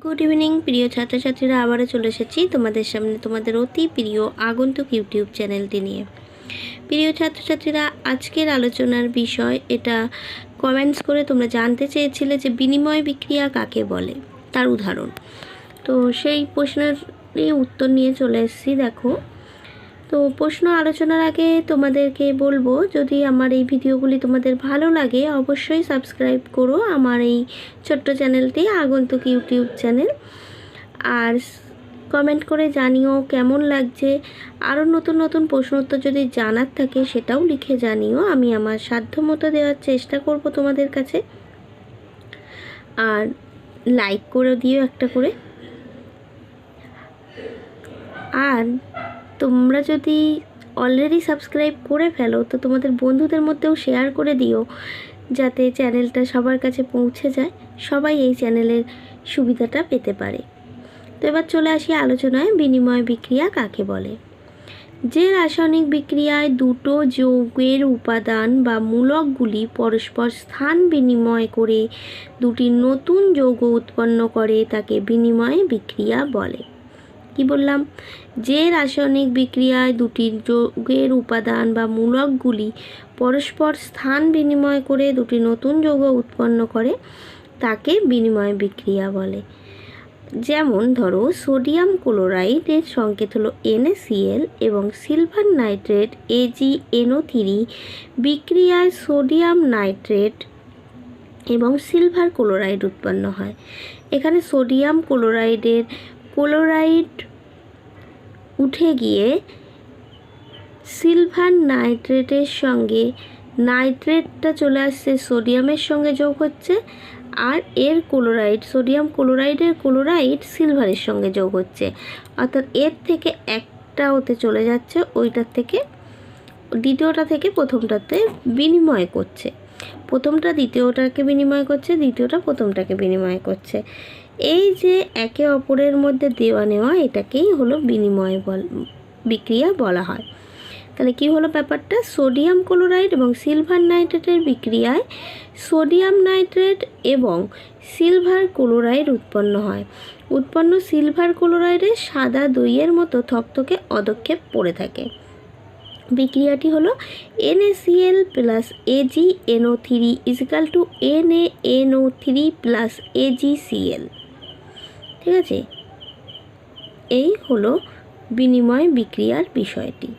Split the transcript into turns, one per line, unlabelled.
Good evening প্রিয় ছাত্রছাত্রীরা, আবারও চলে এসেছি তোমাদের সামনে তোমাদের অতি প্রিয় আগন্তুক ইউটিউব চ্যানেলটি নিয়ে। প্রিয় ছাত্রছাত্রীরা, আজকের আলোচনার বিষয় এটা কমেন্টস করে তোমরা জানতে চেয়েছিলে যে বিনিময় বিক্রিয়া কাকে বলে, তার উদাহরণ। তো সেই প্রশ্নেরই উত্তর নিয়ে চলে এসেছি। দেখো, তো প্রশ্ন আলোচনার আগে তোমাদেরকে বলবো, যদি আমার এই ভিডিওগুলি তোমাদের ভালো লাগে অবশ্যই সাবস্ক্রাইব করো আমার এই ছোট্ট চ্যানেলটি আগন্তুক ইউটিউব চ্যানেল। আর কমেন্ট করে জানিও কেমন লাগছে। আরও নতুন নতুন প্রশ্ন উত্তর যদি জানার থাকে সেটাও লিখে জানিও, আমি আমার সাধ্যমতো দেওয়ার চেষ্টা করব তোমাদের কাছে। আর লাইক করে দিও একটা করে। আর তোমরা যদি অলরেডি সাবস্ক্রাইব করে ফেলো তো তোমাদের বন্ধুদের মধ্যেও শেয়ার করে দিও, যাতে চ্যানেলটা সবার কাছে পৌঁছে যায়, সবাই এই চ্যানেলের সুবিধাটা পেতে পারে। তো এবার চলে আসি আলোচনায়। বিনিময় বিক্রিয়া কাকে বলে? যে রাসায়নিক বিক্রিয়ায় দুটো যৌগের উপাদান বা মূলকগুলি পরস্পর স্থান বিনিময় করে দুটি নতুন যৌগ উৎপন্ন করে তাকে বিনিময় বিক্রিয়া বলে। কি বললাম? যে রাসায়নিক বিক্রিয়ায় দুটি যৌগের উপাদান বা মূলকগুলি পরস্পর স্থান বিনিময় করে দুটি নতুন যৌগ উৎপন্ন করে তাকে বিনিময় বিক্রিয়া বলে। যেমন ধরো, সোডিয়াম ক্লোরাইডের সংকেত হলো NaCl এবং সিলভার নাইট্রেট AgNO3 বিক্রিয়ায় সোডিয়াম নাইট্রেট এবং সিলভার ক্লোরাইড উৎপন্ন হয়। এখানে সোডিয়াম ক্লোরাইডের ক্লোরাইড উঠে গিয়ে সিলভার নাইট্রেটের সঙ্গে নাইট্রেটটা চলে আসছে, সোডিয়ামের সঙ্গে যোগ হচ্ছে, আর এর ক্লোরাইড, সোডিয়াম ক্লোরাইডের ক্লোরাইড সিলভারের সঙ্গে যোগ হচ্ছে। অর্থাৎ এর থেকে একটা ওতে চলে যাচ্ছে, ওইটার থেকে দ্বিতীয়টা থেকে প্রথমটাতে বিনিময় করছে, প্রথমটা দ্বিতীয়টাকে বিনিময় করছে, দ্বিতীয়টা প্রথমটাকে বিনিময় করছে। এই যে একে অপরের মধ্যে দেওয়া নেওয়া, এটাকেই হলো বিনিময় বিক্রিয়া বলা হয়। তাহলে কি হলো ব্যাপারটা? সোডিয়াম ক্লোরাইড এবং সিলভার নাইট্রেটের বিক্রিয়ায় সোডিয়াম নাইট্রেট এবং সিলভার ক্লোরাইড উৎপন্ন হয়। উৎপন্ন সিলভার ক্লোরাইডে সাদা দইয়ের মতো থকথকে অধক্ষেপ পড়ে থাকে। বিক্রিয়াটি হলো NaCl plus AgNO3 is equal to NaNO3 plus AgCl। ঠিক আছে, এই হলো বিনিময় বিক্রিয়ার বিষয়টি।